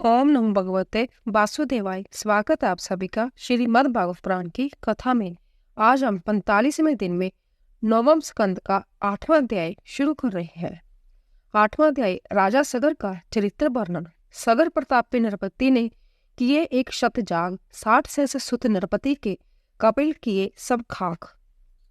ओम नमो भगवते वासुदेवाय। स्वागत है आप सभी का श्रीमद् भागवत पुराण की कथा में। आज हम 45वें दिन में नवम स्कंद का 8वां अध्याय शुरू कर रहे हैं। 8वां अध्याय राजा सगर का चरित्र वर्णन। सगर प्रतापी नरपति ने किए एक शत जाग, 60 सहस्र सुत नरपति के कपिल किए सब खाक।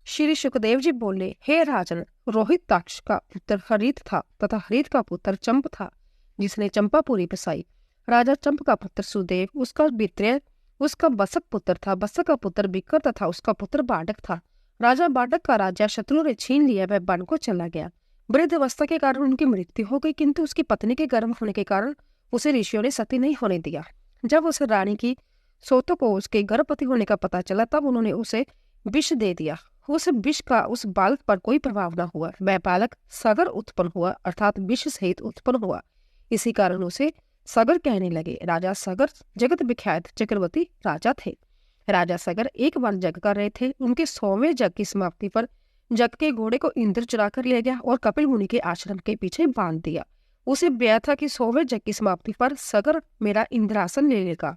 श्री सुखदेव जी बोले, हे राजन, रोहित ताक्ष का पुत्र हरित था तथा हरित का पुत्र चंप था, जिसने चंपापुरी बसाई। राजा चंप का पुत्र सुदेव, उसका वित्रय उसका बसक पुत्र था। बसक का पुत्र बिकर तथा उसका पुत्र बाडक था। राजा बाडक का राज्य शत्रु ने छीन लिया, वह वन को चला गया। वृद्ध अवस्था के कारण उनकी मृत्यु हो गई, किंतु उसकी पत्नी के गर्भ होने के कारण उसे ऋषियों ने सती नहीं होने दिया। जब उस रानी की सोतों को उसके गर्भवती होने का पता चला, तब उन्होंने उसे विष दे दिया। उस विष का उस बालक पर कोई प्रभाव न हुआ। वह बालक सगर उत्पन्न हुआ, अर्थात विष सहित उत्पन्न हुआ। इसी कारण उसे सगर कहने लगे। राजा सगर जगत विख्यात चक्रवर्ती राजा थे। राजा सगर एक बार जग कर रहे थे। उनके 100वें जग की समाप्ति पर जग के घोड़े को इंद्र चुरा कर ले गया और कपिल मुनि के आश्रम के पीछे बांध दिया। उसे ब्याह था कि 100वें जग की समाप्ति पर सगर मेरा इंद्रासन ले लेगा।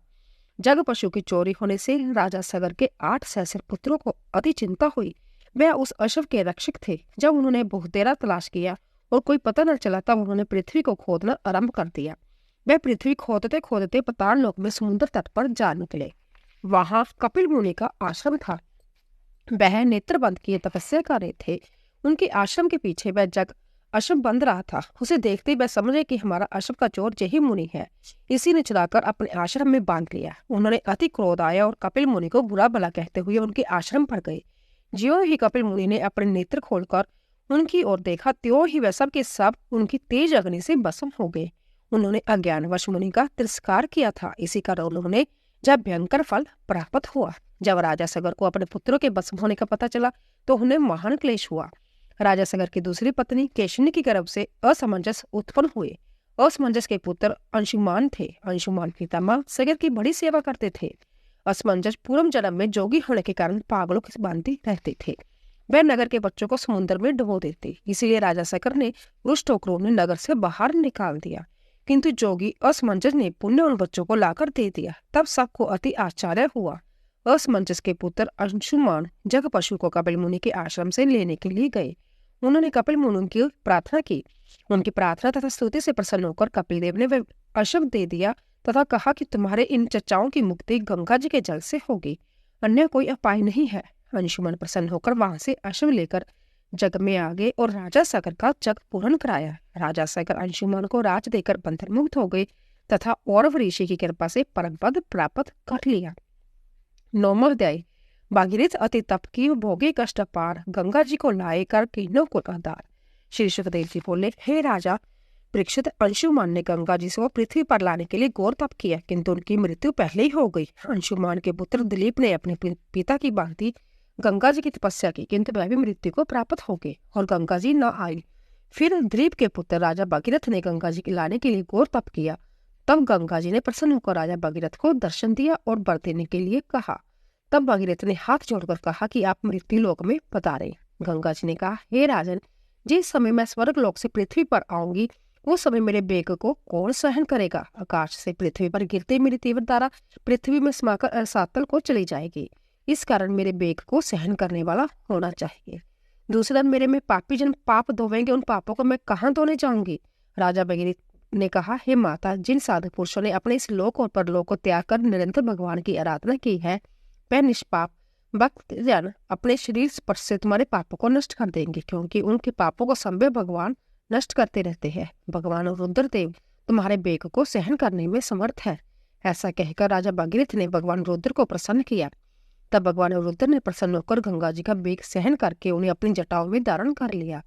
जग पशु की चोरी होने से राजा सगर के 8 सहस्र पुत्रों को अति चिंता हुई। वह उस अश्व के रक्षक थे। जब उन्होंने बहुत देर तलाश किया और कोई पता न चला, तब उन्होंने पृथ्वी को खोदना आरंभ कर दिया। वह पृथ्वी खोदते खोदते पाताल लोक में समुद्र तट पर जा निकले। वहां कपिल मुनि का आश्रम था। वह नेत्र बंद किए तपस्या कर रहे थे। उनके आश्रम के पीछे वह जग अश्व बंध रहा था। उसे देखते वह समझे कि हमारा अश्व का चोर यही मुनि है। इसी ने चुराकर अपने आश्रम में बांध लिया। उन्होंने अति क्रोध आया और कपिल मुनि को बुरा भला कहते हुए उनके आश्रम पर गए। ज्यों ही कपिल मुनि ने अपने नेत्र खोलकर उनकी ओर देखा, त्यों ही वह सब के सब उनकी तेज अग्नि से भस्म हो गए। उन्होंने अज्ञानवश मुनि का तिरस्कार किया था। इसी कारण उन्होंने जब भयंकर फल प्राप्त हुआ। जब राजा सगर को अपने पुत्रों के भस्म होने का पता चला, तो उन्हें महान क्लेश हुआ। राजा सगर की दूसरी पत्नी केशिनी की गर्भ से असमंजस उत्पन्न हुए। असमंजस के पुत्र अंशुमान थे। अंशुमान पितामह सगर की बड़ी सेवा करते थे। असमंजस पूर्व जन्म में जोगी होने के कारण पागलों की भांति रहते थे। वह नगर के बच्चों को समुद्र में डुबो देते। इसीलिए राजा सकर ने रुष्ट होकर उन्हें नगर से बाहर निकाल दिया। किंतु जोगी असमंजस ने पुण्य उन बच्चों को लाकर दे दिया। तब सबको अति आश्चर्य हुआ। असमंजस के पुत्र अंशुमान जग पशु को कपिल मुनि के आश्रम से लेने के लिए गए। उन्होंने कपिल मुनि की प्रार्थना की। उनकी प्रार्थना तथा स्तुति से प्रसन्न होकर कपिल देव ने वह अश्व दे दिया तथा कहा कि तुम्हारे इन चचाओं की मुक्ति गंगा जी के जल से होगी, अन्य कोई उपाय नहीं है। अंशुमान प्रसन्न होकर वहां से अश्व लेकर जग में आ गए और राजा सगर का जग पूर्ण कराया। राजा सगर अंशुमान को राज देकर बंधन मुक्त हो गए तथा और ऋषि की कृपा से परम पद प्राप्त कर लिया। 9वां अध्याय भागीरथ अति तप की भोगे कष्ट पार, गंगा जी को लाए कर कीनों को आधार। श्री सुखदेव जी बोले, हे राजा परीक्षित, अंशुमान ने गंगा जी से पृथ्वी पर लाने के लिए घोर तप किया, किंतु उनकी मृत्यु पहले ही हो गई। अंशुमान के पुत्र दिलीप ने अपने पिता की भांति गंगा जी की तपस्या की, किंतु वह भी मृत्यु को प्राप्त हो गए और गंगा जी न आई। फिर दिलीप के पुत्र राजा भगीरथ ने गंगा जी के लाने के लिए घोर तप किया। तब गंगा जी ने प्रसन्न होकर राजा भगीरथ को दर्शन दिया और वर देने के लिए कहा। तब भगीरथ ने हाथ जोड़कर कहा कि आप मृत्यु लोक में पधारें। गंगा जी ने कहा, हे राजन, जिस समय मैं स्वर्ग लोक से पृथ्वी पर आऊंगी, उस समय मेरे वेग को कौन सहन करेगा। आकाश से पृथ्वी पर गिरते मेरी तीव्र धारा पृथ्वी में समाकर अरसातल को चली जाएगी। इस कारण मेरे वेग को सहन करने वाला होना चाहिए। दूसरे दिन मेरे में पापी जन पाप धोवेंगे, उन पापों को मैं कहाँ धोने जाऊंगी। राजा भगीरथ ने कहा, हे माता, जिन साधु पुरुषों ने अपने इस लोक और परलोक को त्याग कर निरंतर भगवान की आराधना की है, वह निष्पाप भक्त जन अपने शरीर स्पर्श से तुम्हारे पापों को नष्ट कर देंगे, क्योंकि उनके पापों को संभव भगवान नष्ट करते रहते हैं। भगवान रुद्रदेव तुम्हारे वेग को सहन करने में समर्थ है। ऐसा कहकर राजा भगीरथ ने भगवान रुद्र को प्रसन्न किया। तब भगवान रुद्र ने प्रसन्न होकर गंगा जी का वेग सहन करके उन्हें अपनी जटाओं में धारण कर लिया।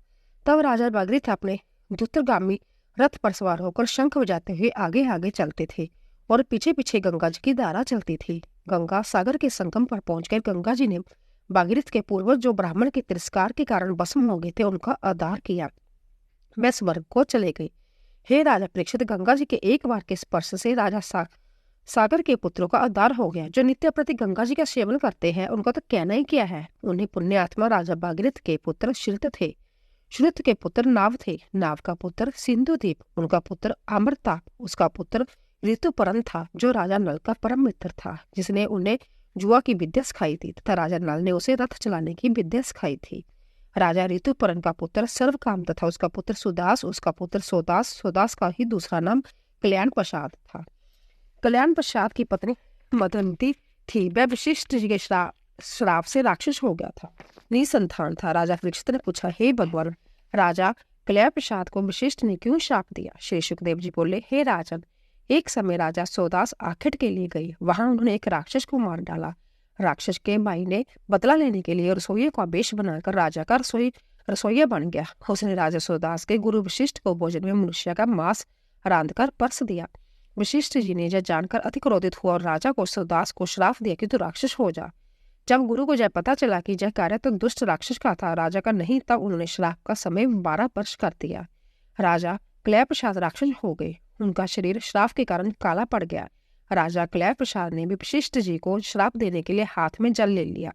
तब राजा भगीरथ अपने द्रुतगामी रथ पर सवार होकर शंख बजाते हुए आगे आगे चलते थे और पीछे पीछे गंगा जी की धारा चलती थी। गंगा सागर के संगम पर पहुंचकर गंगा जी ने भगीरथ के पूर्वज जो ब्राह्मण के तिरस्कार के कारण भस्म हो गए थे, उनका आदर किया। वह स्वर्ग को चले गए। हे राजा परीक्षित, गंगा जी के एक बार के स्पर्श से राजा सागर के पुत्रों का आधार हो गया। जो नित्य प्रति गंगा जी का सेवन करते हैं, उनका तो कहना ही क्या है। उन्हें पुण्य आत्मा राजा भगीरथ के पुत्र श्रुत थे। श्रुत के पुत्र नाव थे। नाव का पुत्र सिंधुदीप, उनका पुत्र अमरताप, उसका पुत्र ऋतुपर्ण था, जो राजा नल का परम मित्र था, जिसने उन्हें जुआ की विद्या सिखाई थी तथा राजा नल ने उसे रथ चलाने की विद्या सिखाई थी। राजा ऋतुपर्ण का पुत्र सर्वकाम तथा उसका पुत्र सुदास, उसका पुत्र सोदास, सोदास का ही दूसरा नाम कल्याण प्रसाद था। कल्याण प्रसाद की पत्नी मदंती थी। वह वशिष्ठ जी के श्राप से राक्षस हो गया था, निसंतान था। राजा परीक्षित ने पूछा, हे भगवान, राजा कल्याण प्रसाद को वशिष्ठ ने क्यों श्राप दिया? श्री सुखदेव जी बोले, हे राजन, एक समय राजा सोदास आखिट के लिए गए। वहां उन्होंने एक राक्षस को मार डाला। राक्षस के भाई ने बदला लेने के लिए रसोइये का वेश बनाकर राजा का रसोइया बन गया। उसने राजा सोदास के गुरु वशिष्ठ को भोजन में मनुष्य का मांस रांधकर परस दिया। वशिष्ठ जी ने यह जानकर अति क्रोधित हुआ और राजा को सोदास को श्राप दिया कि तू राक्षस हो जा। जब गुरु को यह पता चला कि यह कार्य तो दुष्ट राक्षस का था, राजा का नहीं, तब उन्होंने श्राप का समय 12 वर्ष कर दिया। राजा कल्याण प्रसाद राक्षस हो गए। उनका शरीर श्राप के कारण काला पड़ गया। राजा कल्याण प्रसाद ने भी वशिष्ठ जी को श्राप देने के लिए हाथ में जल ले लिया,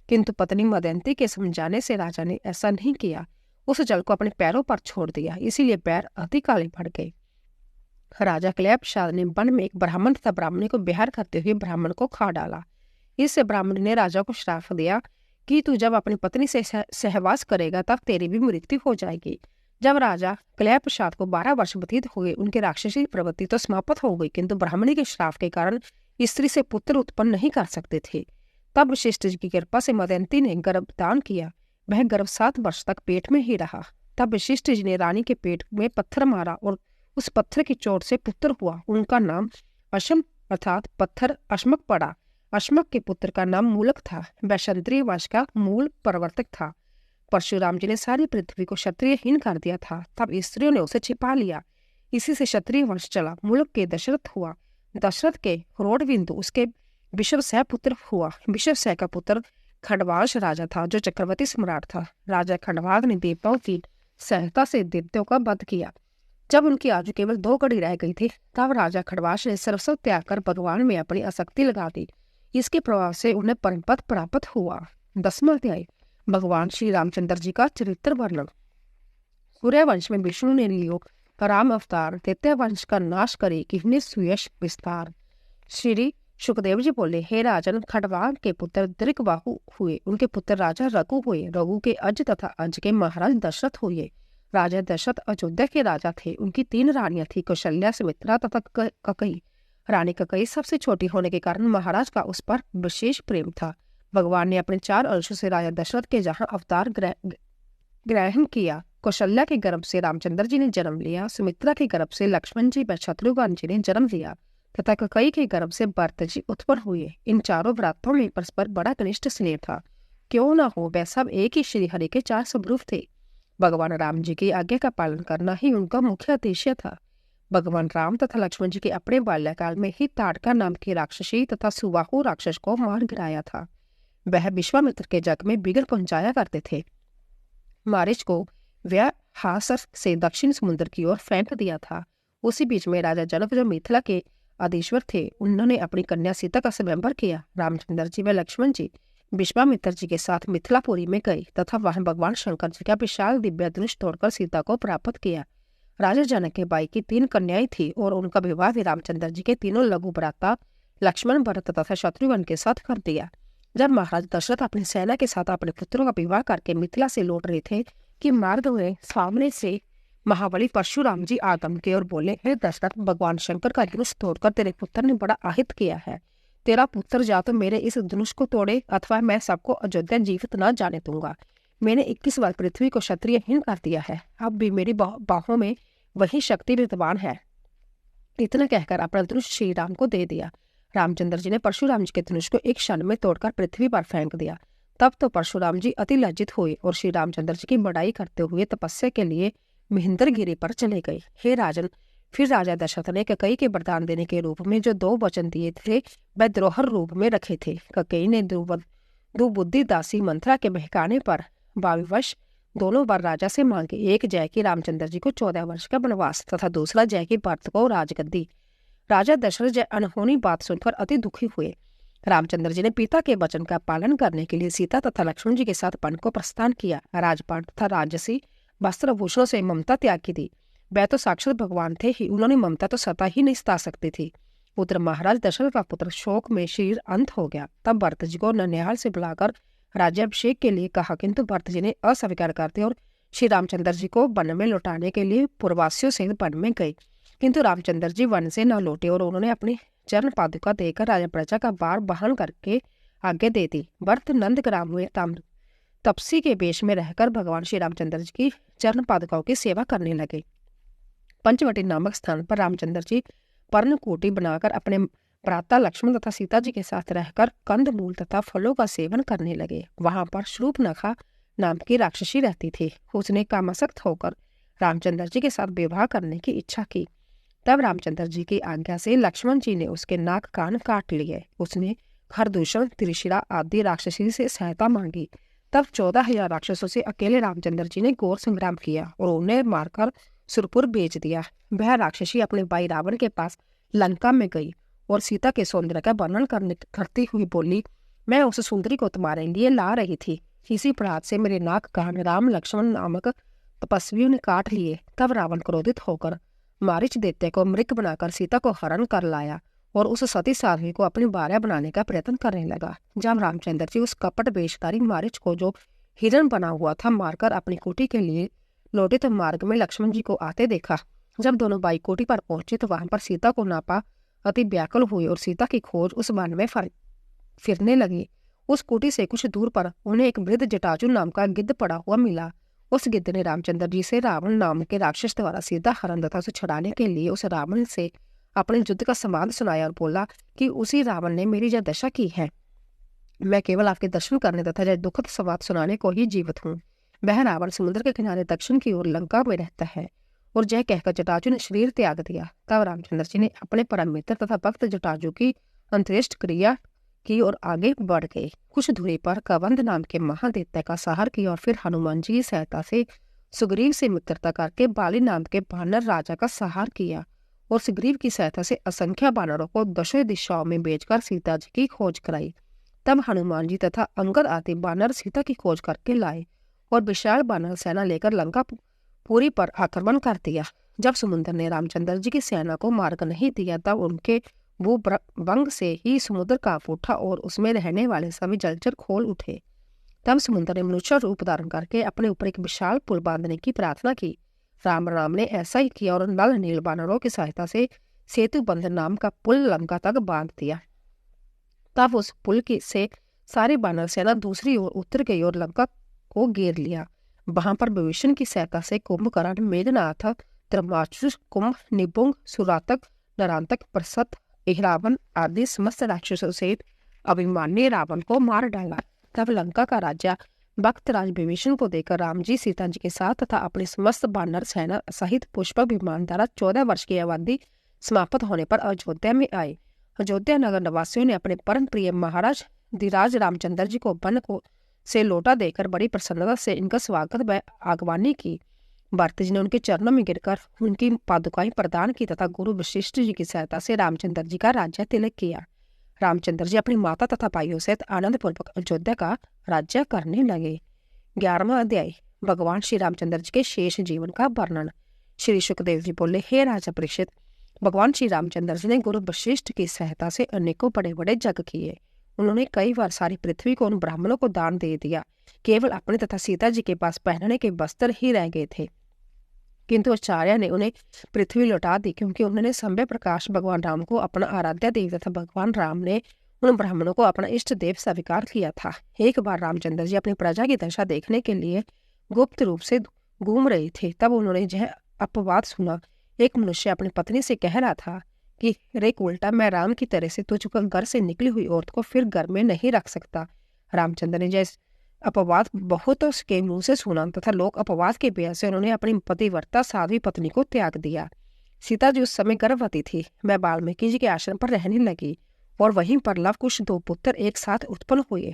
किंतु पत्नी मदंती के समझाने से राजा ने ऐसा नहीं किया। उस जल को अपने पैरों पर छोड़ दिया, इसीलिए पैर अति काले पड़ गए। राजा कल्याण प्रसाद ने वन में एक ब्राह्मण तथा ब्राह्मणी को विहार करते हुए ब्राह्मण को खा डाला। इससे ब्राह्मण ने राजा को श्राप दिया कि तू जब अपनी पत्नी से सहवास करेगा तब तेरी भी मृत्यु हो जाएगी। जब राजा कल्याण प्रसाद को 12 वर्ष व्यतीत हुए, उनकी राक्षसी प्रवृत्ति तो समाप्त हो गई, किंतु ब्राह्मणी के श्राप के कारण स्त्री से पुत्र उत्पन्न नहीं कर सकते थे। तब वशिष्ठ जी की कृपा से मदंती ने गर्भ दान किया। वह गर्भ 7 वर्ष तक पेट में ही रहा। तब वशिष्ठ जी ने रानी के पेट में पत्थर मारा और उस पत्थर की चोट से पुत्र हुआ। उनका नाम अशम अर्थात पत्थर अश्मक पड़ा। अश्मक के पुत्र का नाम मूलक था। वह क्षत्रिय वंश का मूल प्रवर्तक था। परशुराम जी ने सारी पृथ्वी को क्षत्रियहीन कर दिया था, तब स्त्रियों ने उसे छिपा लिया। इसी से क्षत्रिय वंश चला। मूलक के दशरथ हुआ। दशरथ के रोडविंदु उसके विश्वसह पुत्र हुआ। विश्वसह का पुत्र खंडवांश राजा था, जो चक्रवर्ती सम्राट था। राजा खंडवांश ने देवताओं की सहायता से दैत्यों का वध किया। जब उनकी आयु केवल 2 घड़ी रह गई थी, तब राजा खंडवांश ने सर्वस्व त्याग कर भगवान में अपनी आसक्ति लगा दी। इसके प्रभाव से उन्हें परमपद प्राप्त हुआ। 10वां अध्याय भगवान श्री रामचंद्र जी का चरित्र वर्णन। सूर्य वंश में विष्णु ने लियो राम अवतार, दैत्य वंश का नाश करे किन्हें सुयश विस्तार। श्री सुखदेव जी बोले, हे राजन, खंडवांश के पुत्र दीर्घबाहु हुए। उनके पुत्र राजा रघु हुए। रघु के अज तथा अज के महाराज दशरथ हुए। राजा दशरथ अयोध्या के राजा थे। उनकी 3 रानियां थी, कौशल्या, सुमित्रा तथा ककई। रानी ककई सबसे छोटी होने के कारण महाराज का उस पर विशेष प्रेम था। भगवान ने अपने 4 अंशों से राजा दशरथ के जहां अवतार ग्रहण किया। कौशल्या के गर्भ से रामचंद्र जी ने जन्म लिया। सुमित्रा के गर्भ से लक्ष्मण जी व शत्रुघ्न जी ने जन्म लिया तथा ककई के गर्भ से भरत जी उत्पन्न हुए। इन चारों भ्राताओं में परस्पर बड़ा घनिष्ठ स्नेह था। क्यों न हो, वह सब एक ही श्री हरि के 4 स्वरूप थे। भगवान राम जी की आज्ञा का पालन करना ही उनका मुख्य उद्देश्य था। भगवान राम तथा लक्ष्मण जी के अपने बाल्यकाल में ही ताड़का नाम की राक्षसी तथा सुबाहु राक्षस को मार गिराया था। वह विश्वामित्र के जग में बिगड़ पहुंचाया करते थे। मारिच को व्याहासर से दक्षिण समुद्र की ओर फेंक दिया था। उसी बीच में राजा जनक, जो मिथिला के आदेश्वर थे, उन्होंने अपनी कन्या सीता का स्वयंवर किया। रामचंद्र जी व लक्ष्मण जी विश्वामित्र जी के साथ मिथिलापुरी में गए तथा वहां भगवान शंकर जी का विशाल दिव्य धनुष तोड़कर सीता को प्राप्त किया। राजा जनक के भाई की 3 कन्याएं थी और उनका विवाह भी रामचंद्र जी के तीनों लघु भ्राता लक्ष्मण, भरत तथा शत्रुघ्न के साथ कर दिया। जब महाराज दशरथ अपनी सेना के साथ अपने पुत्रों का विवाह करके मिथिला से लौट रहे थे कि मार्ग में सामने से महाबली परशुराम जी आगम के और बोले, हे दशरथ, भगवान शंकर का धनुष तोड़कर तेरे पुत्र ने बड़ा आहित किया है। तेरा पुत्र या तो मेरे इस धनुष को तोड़े अथवा मैं सबको अयोध्या जीवित न जाने दूंगा। मैंने 21 बार पृथ्वी को क्षत्रियहीन कर दिया है। अब भी मेरी बाहों में वही शक्ति विद्यमान है। इतना कहकर अपना धनुष श्री राम को दे दिया। रामचंद्र जी ने परशुराम जी के धनुष को एक क्षण में तोड़कर पृथ्वी पर फेंक दिया। तब तो परशुराम जी अति लज्जित हुए और श्री रामचंद्र जी की बड़ाई करते हुए तपस्या के लिए महेंद्रगिरी पर चले गए। हे राजन, फिर राजा दशरथ ने ककई के वरदान देने के रूप में जो 2 वचन दिए थे, वह द्रोहर रूप में रखे थे। ककई ने दुबुद्धि दासी मंत्रा के बहकाने पर भाविवश दोनों बार राजा से मांगे। एक जय की रामचंद्र जी को 14 वर्ष का वनवास तथा दूसरा जय की भरत को राजगद्दी। राजा दशरथ जय अनहोनी बात सुनकर अति दुखी हुए। रामचंद्र जी ने पिता के वचन का पालन करने के लिए सीता तथा लक्ष्मण जी के साथ वन को प्रस्थान किया। राजपाट तथा राजसी वस्त्र भूषणों से ममता त्याग की थी। वह तो साक्षात भगवान थे ही, उन्होंने ममता तो सता ही नहीं सता सकती थी। उधर महाराज दशरथ का पुत्र शोक में शरीर अंत हो गया। तब भरत जी को ननिहाल से बुलाकर राज्याभिषेक के लिए कहा, किंतु भरत जी ने अस्वीकार करते और श्री रामचंद्र जी को वन में लौटाने के लिए पूर्ववासियों से वन में गए। किंतु रामचंद्र जी वन से न लौटे और उन्होंने अपनी चरण पादुका देकर राजा प्रजा का भार वहन करके आगे दे दी। भरत नंदग्राम में तपसी के वेश में रहकर भगवान श्री रामचंद्र जी की चरण पादुकाओं की सेवा करने लगे। पंचवटी नामक स्थान पर रामचंद्र जी पर्णकुटी बनाकर अपने भ्राता लक्ष्मण तथा सीता जी के साथ रहकर कंद मूल तथा फलों का सेवन करने लगे। वहां पर शूर्पणखा नाम की राक्षसी रहती थी। उसने कामासक्त होकर रामचंद्र जी के साथ विवाह करने की इच्छा की। तब रामचंद्र जी की आज्ञा से लक्ष्मण जी ने उसके नाक कान काट लिए। उसने खरदूषण, त्रिशिरा आदि राक्षसी से सहायता मांगी। तब 14,000 राक्षसों से अकेले रामचंद्र जी ने घोर संग्राम किया और उन्हें मारकर सुरपुर बेच दिया। वह राक्षसी अपने भाई रावण के पास लंका में गई और सीता के सौंदर्य का वर्णन करती हुई बोली, मैं उस सुंदरी को तुम्हारे लिए ला रही थी। इसी अपराध से मेरे नाक कान राम लक्ष्मण नामक तपस्वियों ने काट लिए। तब रावण क्रोधित होकर मारीच दैत्य को मृग बनाकर सीता को हरण कर लाया और उस सती साध्वी को अपनी भार्या बनाने का प्रयत्न करने लगा। जब रामचंद्र जी उस कपट वेशधारी मारीच को, जो हिरण बना हुआ था, मारकर अपनी कुटी के लिए लौटे तो मार्ग में लक्ष्मण जी को आते देखा। जब दोनों भाई कुटी पर पहुंचे तो वहां पर सीता को ना पा अति व्याकुल हुए और सीता की खोज उस वन में फिरने लगी। उस कुटी से कुछ दूर पर उन्हें एक वृद्ध जटाजू नाम का गिद्ध पड़ा हुआ मिला। उस गिद्ध ने रामचंद्र जी से रावण नाम के राक्षस द्वारा सीता हरण तथा उसे छुड़ाने के लिए उस रावण से अपने युद्ध का संवाद सुनाया और बोला कि उसी रावण ने मेरी यह दशा की है। मैं केवल आपके दर्शन करने तथा यह दुखद संवाद सुनाने को ही जीवित हूँ। वह रावण समुद्र के किनारे दक्षिण की ओर लंका में रहता है। और यह कहकर जटाजू ने शरीर त्याग दिया। तब रामचंद्र जी ने अपने परम मित्र तथा भक्त जटाजू की अंत्येष्ट क्रिया की और आगे बढ़ गए। कुछ दूरी पर कवंद नाम के महादैत्य का संहार किया और फिर हनुमान जी की सहायता से सुग्रीव से मित्रता करके बाली नाम के वानर राजा का संहार किया और सुग्रीव की सहायता से असंख्य वानरों को दशों दिशाओं में बेचकर सीता जी की खोज कराई। तब हनुमान जी तथा अंगद आदि वानर सीता की खोज करके लाए और विशाल वानर सेना लेकर लंका पूरी पर आक्रमण कर दिया। जब समुद्र ने रामचंद्र जी की सेना को मार्ग नहीं दिया तब उनके भूभंग से ही समुद्र कांप उठा और उसमें रहने वाले सभी जलचर खोल उठे। तब समुद्र ने मनुष्य रूप धारण करके अपने ऊपर एक विशाल पुल बांधने की प्रार्थना की। राम ने ऐसा ही किया और नल नील वानरों की सहायता से सेतु बंधन नाम का पुल लंका तक बांध दिया। तब उस पुल से सारी वानर सेना दूसरी ओर उतर गई और लंका को घेर लिया। वहां पर विभीषण की सहायता से कुंभकर्ण, मेघनाथ, त्रिमाचुर, कुंभ, निपुंग, सुरातक, नरांतक, प्रसत, इहरावन आदि समस्त राक्षसों से अभिमानी रावण को मार डाला। तब लंका का राजा भक्तराज विभीषण को देकर राम जी सीता जी के साथ तथा अपनी समस्त वानर सेना सहित पुष्पक विमान द्वारा 14 वर्ष की अवधि समाप्त होने पर अयोध्या में आए। अयोध्या नगर निवासियों ने अपने परम प्रिय महाराज धीराज रामचंद्र जी को वन को से लौटा देकर बड़ी प्रसन्नता से इनका स्वागत व आगवानी की। भरत जी ने उनके चरणों में गिरकर उनकी पादुकाएं प्रदान की तथा गुरु वशिष्ठ जी की सहायता से रामचंद्र जी का राज्य तिलक किया। रामचंद्र जी अपनी माता तथा भाइयों सहित आनंद पूर्वक अयोध्या का राज्य करने लगे। 11वां अध्याय भगवान श्री रामचंद्र जी के शेष जीवन का वर्णन। श्री सुखदेव जी बोले, हे राजा परीक्षित, भगवान श्री रामचंद्र जी ने गुरु वशिष्ठ की सहायता से अनेकों बड़े बड़े यज्ञ किए। उन्होंने कई बार सारी पृथ्वी को उन ब्राह्मणों को दान दे दिया। केवल अपने तथा सीता जी के पास पहनने के वस्त्र ही रह गए थे, किंतु आचार्य ने उन्हें पृथ्वी लौटा दी, क्योंकि उन्होंने समय प्रकाश भगवान राम को अपना आराध्य देव तथा भगवान राम ने उन ब्राह्मणों को अपना इष्ट देव स्वीकार किया था। एक बार रामचंद्र जी अपनी प्रजा की दशा देखने के लिए गुप्त रूप से घूम रहे थे। तब उन्होंने यह अपवाद सुना। एक मनुष्य अपनी पत्नी से कह रहा था कि रेक उल्टा, मैं राम की तरह से तुझको घर से निकली हुई औरत को फिर घर में नहीं रख सकता। रामचंद्र ने जैसे अपवाद बहुत के मुंह से सुना तथा लोग अपवाद के भय से उन्होंने अपनी पतिव्रता साध्वी पत्नी को त्याग दिया। सीता जी उस समय गर्भवती थी। मैं वाल्मीकि जी के आश्रम पर रहने लगी और वहीं पर लव कुश 2 पुत्र एक साथ उत्पन्न हुए।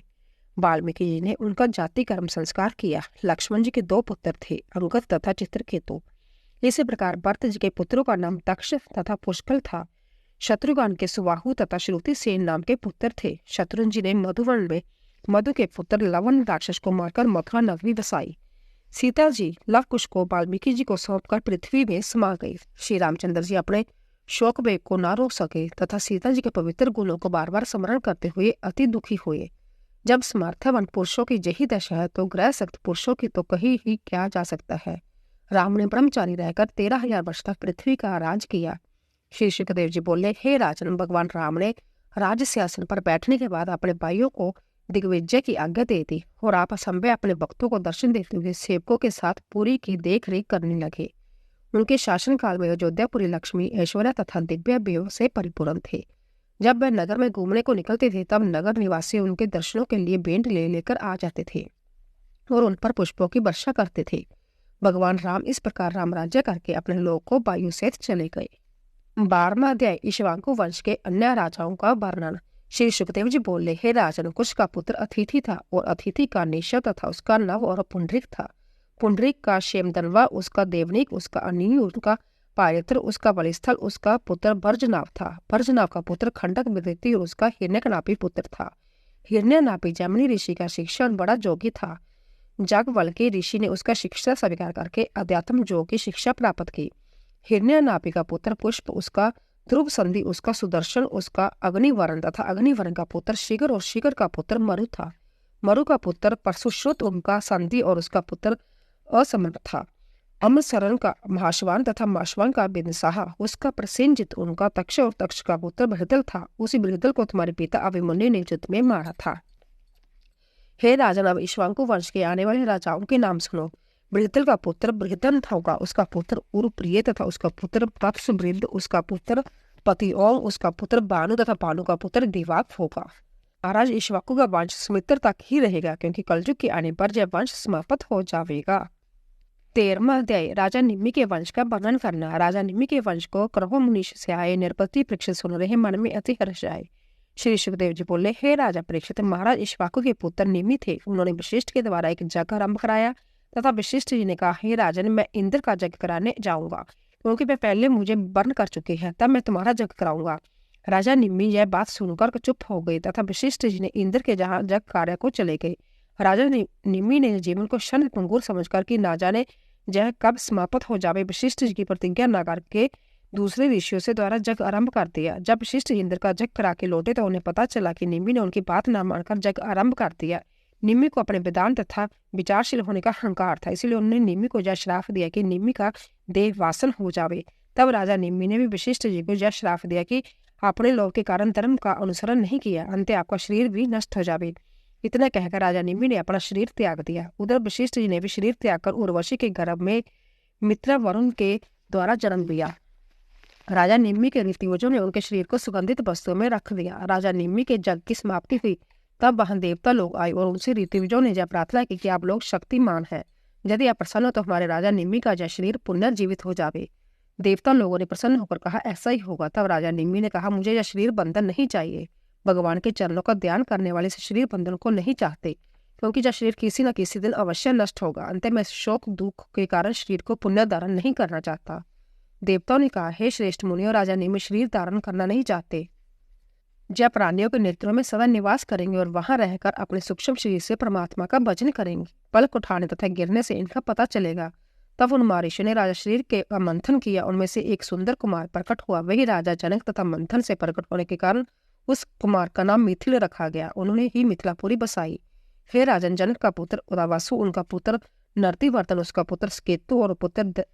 वाल्मीकि जी ने उनका जाति कर्म संस्कार किया। लक्ष्मण जी के 2 पुत्र थे, अंगद तथा चित्रकेतु। इसी प्रकार भरत जी के पुत्रों का नाम तक्ष तथा पुष्कल था। शत्रुघ्न के सुबाहु तथा श्रुति सेन नाम के पुत्र थे। शत्रुघ्न जी ने मधुवन में मधु के पुत्र लवन राक्षस को मारकर मथुरा नगरी बसाई। सीता जी लव कुश को वाल्मीकि जी को सौंपकर पृथ्वी में समा गई। श्री रामचंद्र जी अपने शोक वेग को ना रोक सके तथा सीता जी के पवित्र गुणों को बार बार स्मरण करते हुए अति दुखी हुए। जब समर्थवन पुरुषों की यही दशा है तो ग्रह सक्त पुरुषों की तो कहीं ही क्या जा सकता है। राम ने ब्रह्मचारी रहकर 13,000 वर्ष तक पृथ्वी का राज किया। श्री सुखदेव जी बोले, हे राजन, भगवान राम ने राज सिंहासन पर बैठने के बाद अपने भाइयों को दिग्विजय की आज्ञा दे दी और आप असंभव अपने भक्तों को दर्शन देते हुए सेवकों के साथ पुरी की देख रेख करने लगे। उनके शासनकाल में अयोध्यापुरी लक्ष्मी, ऐश्वर्य तथा दिव्य व्यय से परिपूर्ण थे। जब वह नगर में घूमने को निकलते थे तब नगर निवासी उनके दर्शनों के लिए भेंट ले लेकर आ जाते थे और उन पर पुष्पों की वर्षा करते थे। भगवान राम इस प्रकार राम राज्य करके अपने लोक को वायु सहित चले गए। 12वां अध्याय इक्ष्वाकु वंश के अन्य राजाओं का वर्णन। श्री सुखदेव जी बोले, हे राजन, कुश का पुत्र अतिथि था और अतिथि का निशा तथा उसका नव और पुंडरीक था। पुंडरीक का शेमदनवा, उसका देवनीक, उसका अनिल, उसका पायत्र, उसका बलिस्थल, उसका पुत्र भर्जनाव था। भर्जनाव का पुत्र खंडक विदिति और उसका हिरण्यनापी पुत्र था। हिरण्यनापी जैमिनी ऋषि का शिक्षण बड़ा योगी था। याज्ञवल्क्य ऋषि ने उसका शिक्षा स्वीकार करके अध्यात्म योग की शिक्षा प्राप्त की। हिरण्यनापी का पुत्र पुष्प, उसका ध्रुव संधि, उसका सुदर्शन, उसका अग्निवरण तथा अग्निवरण का पुत्र शिखर और शिखर का पुत्र मरु था। मरु का पुत्र परशुश्रुत, उनका संधि और उसका पुत्र असमर्थ था। अमरशरण का महाश्वान तथा महाश्वान का बिंदुसाहा, उसका प्रसेनजित, उनका तक्ष और तक्ष का पुत्र बृहदल था। उसी बृहदल को तुम्हारे पिता अभिमन्यु ने युद्ध में मारा था। हे राजन, अब इक्ष्वाकु वंश के आने वाले राजाओं के नाम सुनो। बृहदल का पुत्र बृहदन होगा, उसका पुत्र उरुप्रिय तथा उसका पुत्र पत्सवृद्ध, उसका पुत्र पतिओम, उसका पुत्र बानु तथा बानु का पुत्र दिवाक होगा। महाराज इक्ष्वाकु का वंश सुमित्र तक ही रहेगा, क्योंकि कलयुग के आने पर यह वंश समाप्त हो जाएगा। 13वां अध्याय राजा निम्मी के वंश का वर्णन करना। राजा निम्मी के वंश को क्रव मुनीष से आए नृपति परीक्षित सुन रहे, मन में अति हर्ष आए। श्री सुखदेव जी बोले, हे राजा परीक्षित, महाराज इक्ष्वाकु के पुत्र निम्मी थे। उन्होंने वशिष्ठ के द्वारा एक यज्ञ आरंभ कराया तथा वशिष्ठ जी ने कहा, हे राजन, मैं इंद्र का यज्ञ कराने जाऊंगा, क्योंकि वे पहले मुझे वर्ण कर चुके हैं, तब मैं तुम्हारा यज्ञ कराऊंगा। राजा निम्मी यह बात सुनकर चुप हो गई तथा वशिष्ठ जी ने इंद्र के जहाँ यज्ञ कार्य को चले गए। राजा निम्मी ने जीवन को क्षण भंगुर समझकर कि ना जाने यह कब समाप्त हो जावे, वशिष्ठ जी की प्रतिज्ञा न करके दूसरे ऋषियों से द्वारा यज्ञ आरंभ कर दिया। जब वशिष्ठ इंद्र का यज्ञ करा के लौटे तो उन्हें पता चला कि निम्मी ने उनकी बात न मानकर यज्ञ आरंभ कर दिया। निम्मी को अपने वेदांत तथा विचारशील होने का अहंकार था, इसलिए उन्होंने निम्मी को यह श्राप दिया कि निम्मी का देह वासन हो जावे। तब राजा निम्मी ने भी वशिष्ठ जी को यह श्राप दिया कि अपने लोभ के कारण धर्म का अनुसरण नहीं किया, अंत आपका शरीर भी नष्ट हो जावे। इतना कहकर राजा निम्मी ने अपना शरीर त्याग दिया। उधर वशिष्ठ जी ने भी शरीर त्याग कर उर्वशी के गर्भ में मित्र वरुण के द्वारा जन्म लिया। राजा निम्मी के ऋतुजों ने उनके शरीर को सुगंधित वस्तुओं में रख दिया। राजा निम्मी के यज्ञ की समाप्ति हुई तब वहां देवता लोग आए और उनसे ऋतुजों ने यह प्रार्थना की कि आप लोग शक्तिमान हैं, यदि आप प्रसन्न हो तो हमारे राजा निम्मी का यह शरीर पुनर्जीवित हो जावे। देवता लोगों ने प्रसन्न होकर कहा, ऐसा ही होगा। तब राजा निम्मी ने कहा, मुझे यह शरीर बंधन नहीं चाहिए। भगवान के चरणों का ध्यान करने वाले से शरीर बंधन को नहीं चाहते, क्योंकि यह शरीर किसी न किसी दिन अवश्य नष्ट होगा। अंत में शोक दुख के कारण शरीर को पुण्य धारण नहीं करना चाहता। देवताओं ने कहा, हे श्रेष्ठ मुनि, और राजा निम्मी शरीर धारण करना नहीं चाहते। जब प्राणियों के नेत्रों में सदा निवास करेंगे और वहां रहकर अपने सूक्ष्म शरीर से परमात्मा का भजन करेंगे, पलक उठाने तथा गिरने से इनका पता चलेगा। तब उन महर्षियों ने राजा शरीर के मंथन किया। उनमें से एक सुंदर कुमार प्रकट हुआ। वही राजा जनक तथा मंथन से प्रकट होने के कारण उस कुमार का नाम मिथिल रखा गया। उन्होंने ही मिथिलापुरी बसाई। हे राजन, जनक का पुत्र उदावासु, उनका पुत्र नरतिवर्तन, उसका पुत्र स्केतु और पुत्र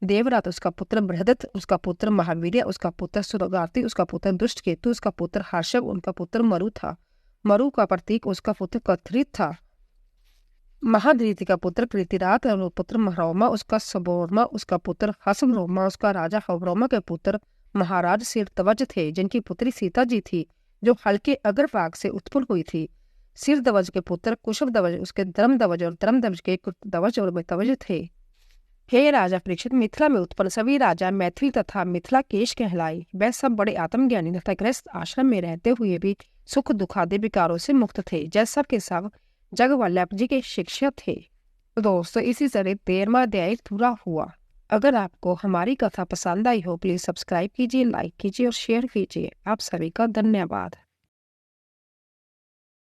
देवरात, उसका पुत्र बृहदत्त, उसका पुत्र महावीर्य, उसका पुत्र सुरगार्ति, उसका पुत्र दुष्टकेतु, उसका पुत्र हर्षव, उनका पुत्र मरु था। मरु का प्रतीक उसका पुत्र कथरित था। महाधृति का पुत्र कृतिरात और पुत्र महरोमा, उसका सबोरमा, उसका पुत्र हसमरोमा, उसका राजा हवरोमा के पुत्र महाराज सिरध्वज थे, जिनकी पुत्री सीता जी थी, जो हल्के अग्रभाग से उत्पन्न हुई थी। सिरध्वज के पुत्र कुशध्वज, उसके धर्मध्वज और धर्मध्वज के कृतध्वज और मितध्वज थे। हे राजा परीक्षित, मिथिला में उत्पन्न सभी राजा मैथिल तथा मिथिला केश कहलाए। वह सब बड़े आत्मज्ञानी तथा गृहस्थ आश्रम में रहते हुए भी सुख दुखादि विकारों से मुक्त थे, जैसा के सब जगवल्लभ जी के शिक्षक थे। तो दोस्तों, इसी तरह 13वां अध्याय पूरा हुआ। अगर आपको हमारी कथा पसंद आई हो, प्लीज सब्सक्राइब कीजिए, लाइक कीजिए और शेयर कीजिए। आप सभी का धन्यवाद।